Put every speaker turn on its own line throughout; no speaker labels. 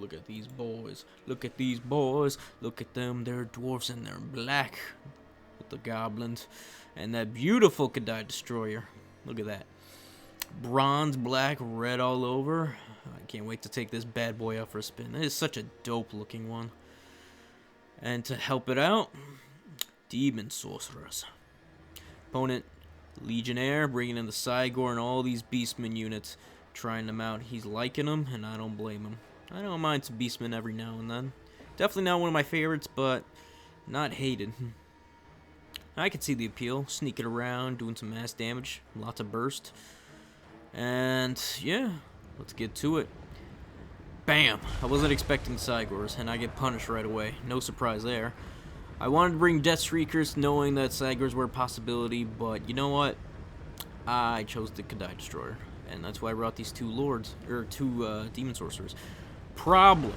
Look at these boys. Look at these boys. Look at them. They're dwarfs and they're black. With the goblins. And that beautiful Kadai Destroyer. Look at that. Bronze, black, red all over. I can't wait to take this bad boy out for a spin. It is such a dope looking one. And to help it out, Demon Sorcerers. Opponent, LegionHeir, bringing in the Cygor and all these Beastmen units. Trying them out. He's liking them, and I don't blame him. I don't mind some Beastmen every now and then. Definitely not one of my favorites, but not hated. I can see the appeal. Sneaking around, doing some mass damage. Lots of burst. And, yeah, let's get to it. Bam! I wasn't expecting Cygors, and I get punished right away. No surprise there. I wanted to bring Death Shriekers, knowing that Cygors were a possibility, but you know what? I chose the Kadai Destroyer. And that's why I brought these two Demon Sorcerers. Problem.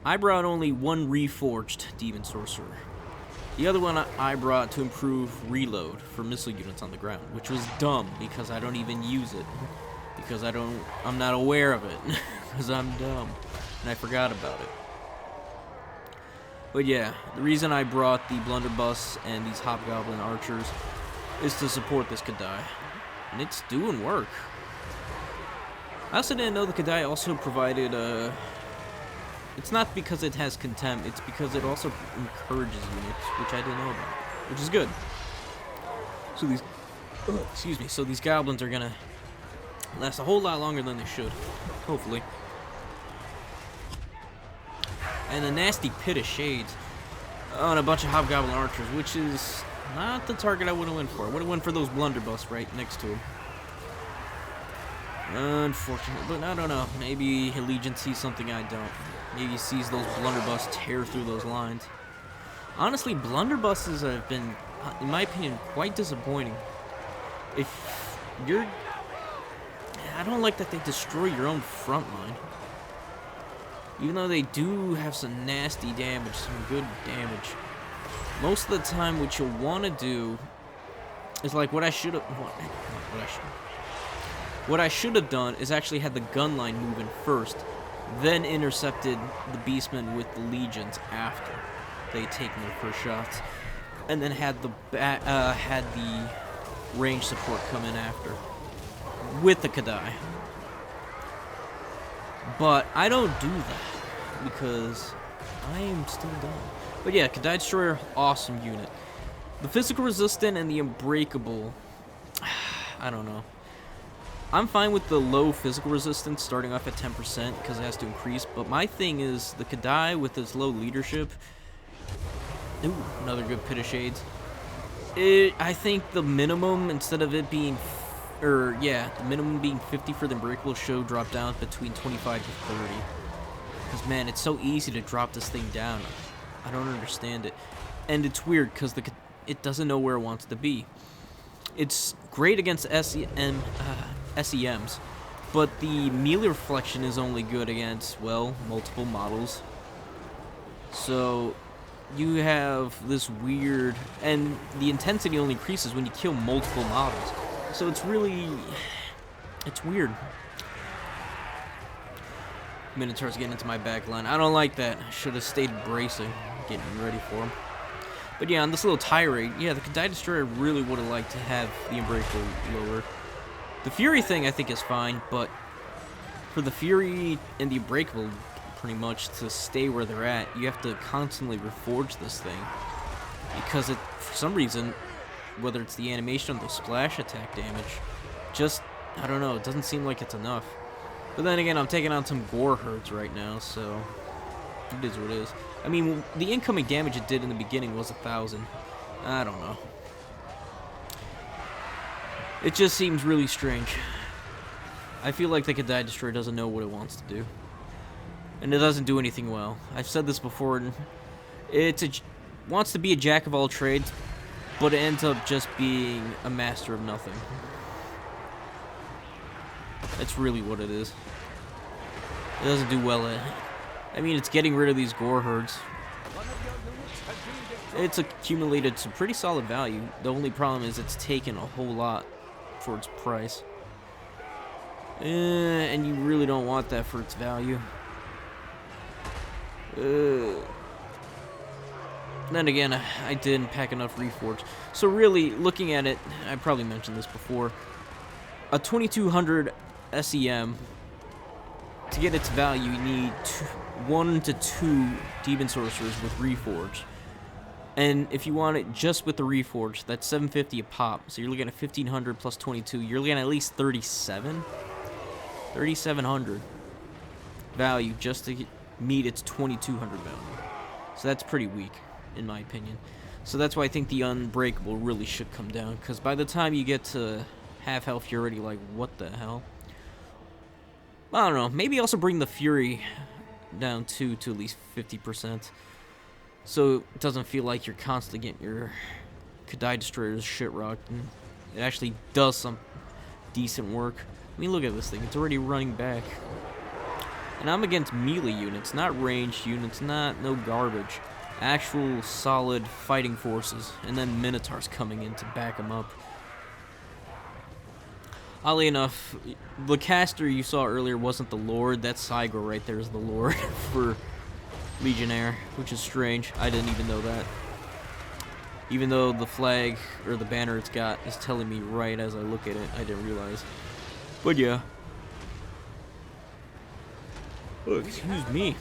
I brought only one Reforged Demon Sorcerer. The other one I brought to improve reload for missile units on the ground, which was dumb because I don't even use it. Because I'm not aware of it. Because I'm dumb. And I forgot about it. But yeah, the reason I brought the Blunderbuss and these Hobgoblin Archers is to support this Kadai. And it's doing work. I also didn't know the Kadai also provided it's not because it has contempt, it's because it also encourages units, which I didn't know about, which is good. So these, excuse me, so these goblins are gonna last a whole lot longer than they should, hopefully. And a nasty Pit of Shades on a bunch of Hobgoblin Archers, which is not the target I would have went for. I would have went for those Blunderbuss right next to him. Unfortunate, but I don't know. Maybe Legion sees something I don't. Maybe he sees those Blunderbuss tear through those lines. Honestly, Blunderbusses have been, in my opinion, quite disappointing. If you're... I don't like that they destroy your own front line. Even though they do have some nasty damage, some good damage. Most of the time, what you'll want to do is like what I should have... What I should have done is actually had the gun line move in first, then intercepted the Beastmen with the Legions after they taken their first shots, and then had the range support come in after with the Kadai. But I don't do that because I am still dumb. But yeah, Kadai Destroyer, awesome unit. The physical resistant and the unbreakable, I don't know. I'm fine with the low physical resistance starting off at 10% because it has to increase, but my thing is the Kadai with its low leadership. Ooh, another good Pit of Shades. I think the minimum, instead of it being, the minimum being 50 for the unbreakable should drop down between 25 to 30. Because man, it's so easy to drop this thing down. I don't understand it. And it's weird because it doesn't know where it wants to be. It's great against SEMs, but the melee reflection is only good against, well, multiple models. So you have this weird, and the intensity only increases when you kill multiple models. So it's really, it's weird. Minotaur's getting into my back line. I don't like that. I should have stayed bracing, getting ready for him. But yeah, on this little tirade, yeah, the Kadai Destroyer really would have liked to have the Unbreakable lowered. The Fury thing I think is fine, but for the Fury and the Unbreakable pretty much to stay where they're at, you have to constantly reforge this thing. Because it, for some reason, whether it's the animation or the splash attack damage, just, I don't know, it doesn't seem like it's enough. But then again, I'm taking on some gore herds right now, so it is what it is. I mean, the incoming damage it did in the beginning was 1,000. I don't know. It just seems really strange. I feel like the Kadai Destroyer doesn't know what it wants to do. And it doesn't do anything well. I've said this before, and it wants to be a jack of all trades, but it ends up just being a master of nothing. That's really what it is. It doesn't do well at it. I mean, it's getting rid of these gore herds. It's accumulated some pretty solid value. The only problem is it's taken a whole lot for its price. And you really don't want that for its value. Then again, I didn't pack enough Reforge. So really, looking at it, I probably mentioned this before, a 2200 SEM, to get its value, you need 1 to 2 Demon Sorcerers with Reforge. And if you want it just with the Reforge, that's 750 a pop. So you're looking at 1500 plus 22. You're looking at least 3,700 value just to meet its 2200 value. So that's pretty weak, in my opinion. So that's why I think the Unbreakable really should come down. Because by the time you get to half health, you're already like, what the hell? I don't know. Maybe also bring the Fury down to at least 50%. So it doesn't feel like you're constantly getting your Kadai Destroyers shit rocked. And it actually does some decent work. I mean, look at this thing. It's already running back. And I'm against melee units, not ranged units, no garbage. Actual solid fighting forces. And then Minotaurs coming in to back them up. Oddly enough, the caster you saw earlier wasn't the Lord. That Cygor right there is the Lord for LegionHeir, which is strange. I didn't even know that. Even though the flag, or the banner it's got, is telling me right as I look at it, I didn't realize. But yeah. Oh, excuse me.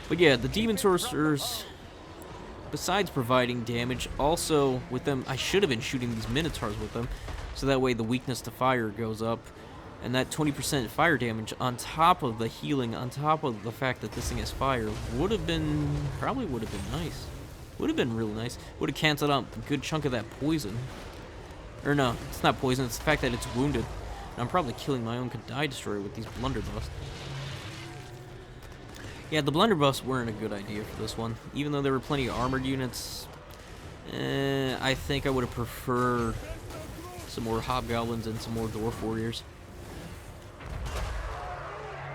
But yeah, the Demon Sorcerers, besides providing damage, also with them, I should have been shooting these Minotaurs with them, so that way the weakness to fire goes up. And that 20% fire damage on top of the healing, on top of the fact that this thing has fire, probably would have been nice. Would have been real nice. Would have canceled out a good chunk of that poison. Or no, it's not poison, it's the fact that it's wounded. And I'm probably killing my own Kadai Destroyer with these blunderbuss. Yeah, the blunderbuss weren't a good idea for this one. Even though there were plenty of armored units, I think I would have preferred some more Hobgoblins and some more Dwarf Warriors.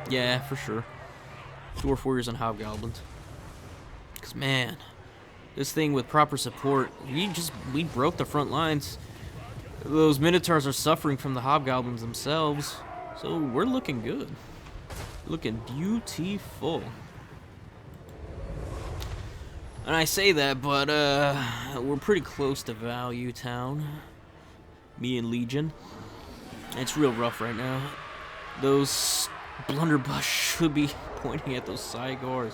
Yeah, for sure. Dwarf Warriors and Hobgoblins. Because, man, this thing with proper support, we broke the front lines. Those Minotaurs are suffering from the Hobgoblins themselves. So, we're looking good. Looking beautiful. And I say that, but, we're pretty close to Value Town. Me and Legion. It's real rough right now. Those blunderbuss should be pointing at those Cygors.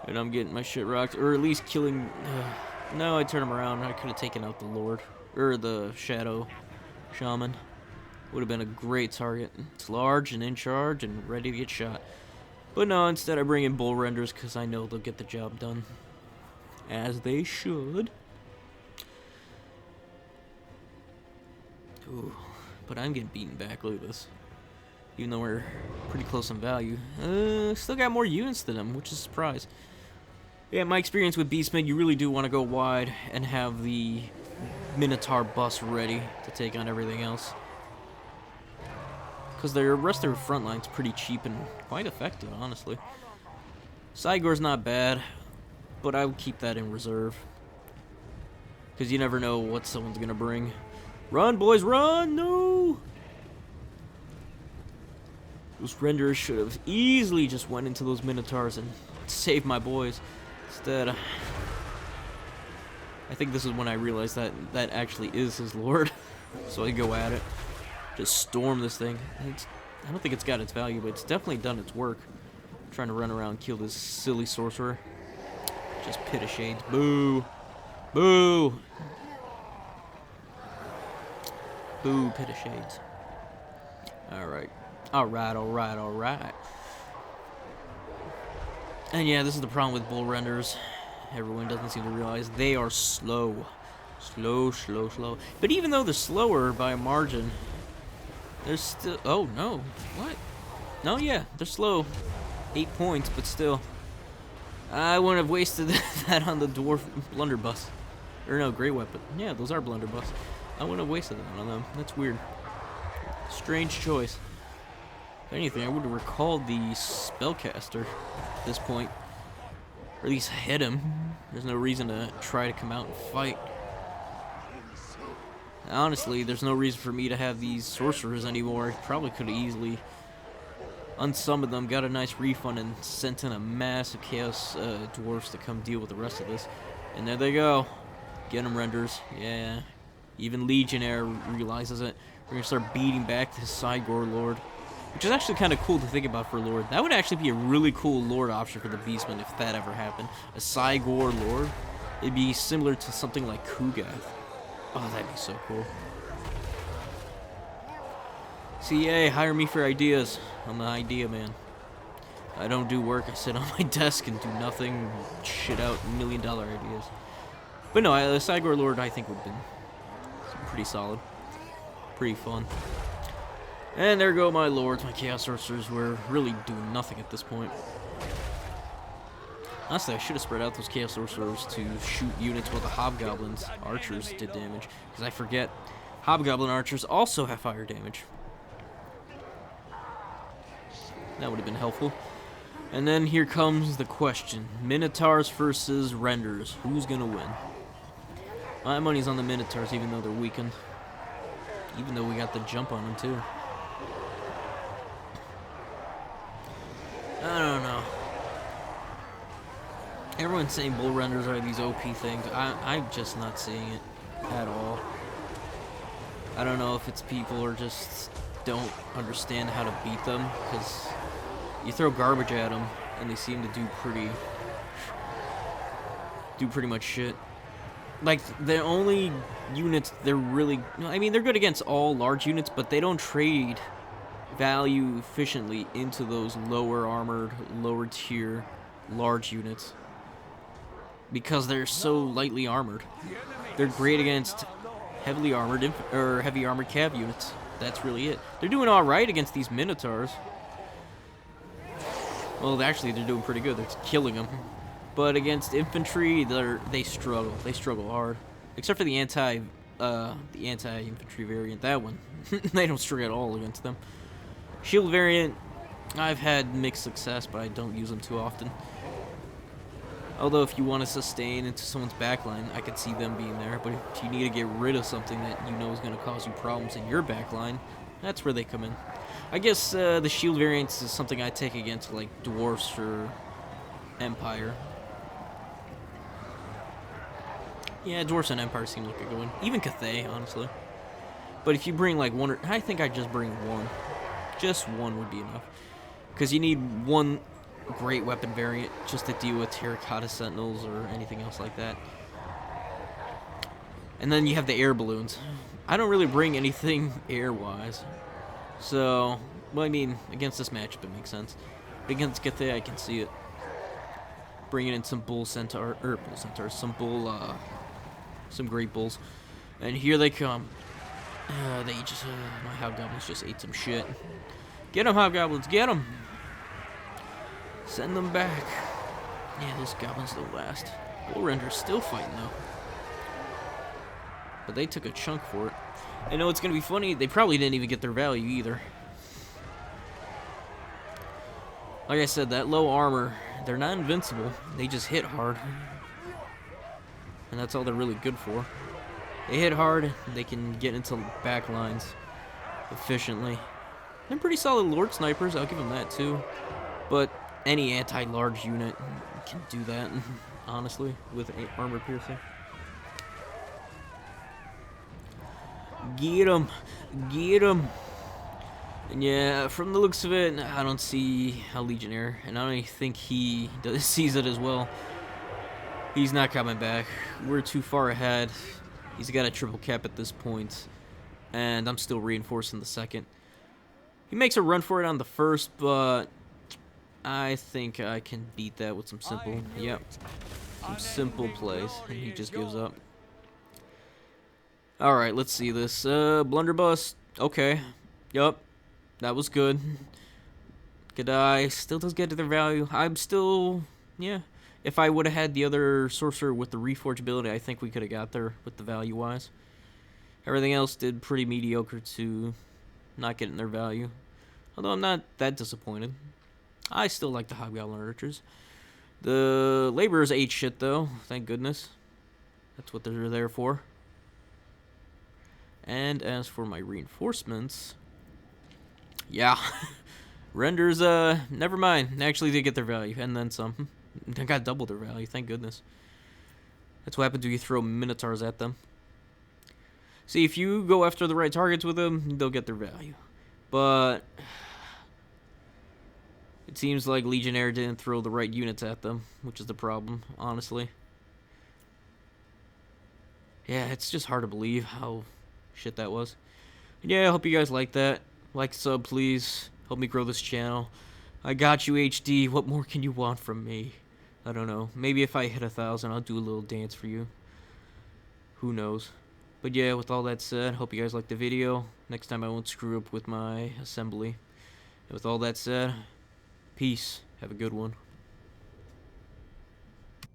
And I'm getting my shit rocked. Or at least killing... no, I turned him around. I could have taken out the Lord. Or the Shadow Shaman. Would have been a great target. It's large and in charge and ready to get shot. But no, instead I bring in Bull Renders because I know they'll get the job done. As they should. Ooh, but I'm getting beaten back. Look at this. Even though we're pretty close on value. Still got more units than them, which is a surprise. Yeah, my experience with Beastmen, you really do want to go wide and have the Minotaur bus ready to take on everything else. Because the rest of their front line's pretty cheap and quite effective, honestly. Cygor's not bad, but I would keep that in reserve. Because you never know what someone's going to bring. Run, boys, run! No! Those Renderers should have easily just went into those Minotaurs and saved my boys. Instead, I think this is when I realized that that actually is his Lord. So I go at it. Just storm this thing. I don't think it's got its value, but it's definitely done its work. I'm trying to run around and kill this silly sorcerer. Just Pit of Shades. Boo! Boo! Boo, Pit of Shades. Alright. Alright, alright, alright. And yeah, this is the problem with Bull Renders. Everyone doesn't seem to realize they are slow. Slow, slow, slow. But even though they're slower by a margin, they're still... Oh, no. What? No, yeah, they're slow. 8 points, but still. I wouldn't have wasted that on the Dwarf Blunderbuss. Or no, Great Weapon. Yeah, those are Blunderbuss. I wouldn't have wasted that on them. That's weird. Strange choice. If anything, I would have recalled the Spellcaster at this point. Or at least hit him. There's no reason to try to come out and fight. Honestly, there's no reason for me to have these sorcerers anymore. I probably could have easily unsummoned them, got a nice refund, and sent in a massive Chaos Dwarfs to come deal with the rest of this. And there they go. Get them, Renders. Yeah. Even LegionHeir realizes it. We're going to start beating back this Cygor Lord. Which is actually kind of cool to think about for Lord. That would actually be a really cool Lord option for the Beastmen if that ever happened. A Cygor Lord. It'd be similar to something like Kugath. Oh, that'd be so cool. CA, hire me for ideas. I'm the idea man. I don't do work. I sit on my desk and do nothing. Shit out $1 million ideas. But no, the Cygor Lord I think would have been pretty solid. Pretty fun. And there go my lords, my Chaos Sorcerers. We're really doing nothing at this point. Honestly, I should have spread out those Chaos Sorcerers to shoot units while the Hobgoblins Archers did damage. Because I forget, Hobgoblin Archers also have fire damage. That would have been helpful. And then here comes the question. Minotaurs versus Renders. Who's going to win? My money's on the Minotaurs, even though they're weakened. Even though we got the jump on them, too. I don't know. Everyone's saying Bull Renders are these OP things. I'm just not seeing it at all. I don't know if it's people or just don't understand how to beat them, because you throw garbage at them and they seem to do pretty much shit. Like, the only units they're really... I mean, they're good against all large units, but they don't trade value efficiently into those lower armored, lower tier, large units. Because they're so lightly armored. They're great against heavily armored, or heavy armored cav units. That's really it. They're doing alright against these Minotaurs. Well, actually, they're doing pretty good. They're killing them. But against infantry, they struggle. They struggle hard. Except for the anti-infantry variant. That one. They don't struggle at all against them. Shield variant, I've had mixed success, but I don't use them too often. Although if you want to sustain into someone's backline, I could see them being there. But if you need to get rid of something that you know is going to cause you problems in your backline, that's where they come in. I guess the shield variants is something I take against like Dwarfs or Empire. Yeah, Dwarfs and Empire seem like a good one. Even Cathay, honestly. But if you bring like one, I think I'd just bring one. Just one would be enough. Because you need one great weapon variant just to deal with Terracotta Sentinels or anything else like that. And then you have the air balloons. I don't really bring anything air-wise. So, well, I mean, against this matchup it makes sense. But against Cathay I can see it. Bringing in some some great bulls. And here they come. My Hobgoblins just ate some shit. Get them, Hobgoblins, get them! Send them back. Yeah, those goblins don't last. Bull Render's still fighting, though. But they took a chunk for it. I know it's going to be funny, they probably didn't even get their value either. Like I said, that low armor, they're not invincible. They just hit hard. And that's all they're really good for. They hit hard, they can get into back lines efficiently. They're pretty solid Lord Snipers, I'll give them that too. But any anti-large unit can do that, honestly, with armor piercing. Get him! Get him! And yeah, from the looks of it, I don't see how LegionHeir, and I don't think he sees it as well. He's not coming back. We're too far ahead. He's got a triple cap at this point, and I'm still reinforcing the second. He makes a run for it on the first, but I think I can beat that with some simple, some simple plays, and he just gives up. Alright, let's see this. Blunderbuss, okay. Yup, that was good. Gadai still does get to their value. I'm still, yeah. If I would have had the other sorcerer with the reforge ability, I think we could have got there with the value-wise. Everything else did pretty mediocre to not getting their value. Although I'm not that disappointed. I still like the Hobgoblin Archers. The Laborers ate shit, though. Thank goodness. That's what they're there for. And as for my reinforcements... yeah. Renders, never mind. Actually, they get their value, and then some. They got double their value, thank goodness. That's what happens when you throw Minotaurs at them. See, if you go after the right targets with them, they'll get their value. But it seems like LegionHeir didn't throw the right units at them, which is the problem, honestly. Yeah, it's just hard to believe how shit that was. Yeah, I hope you guys like that. Like, sub, please. Help me grow this channel. I got you, HD. What more can you want from me? I don't know. Maybe if I hit 1,000, I'll do a little dance for you. Who knows? But yeah, with all that said, hope you guys liked the video. Next time I won't screw up with my assembly. And with all that said, peace. Have a good one.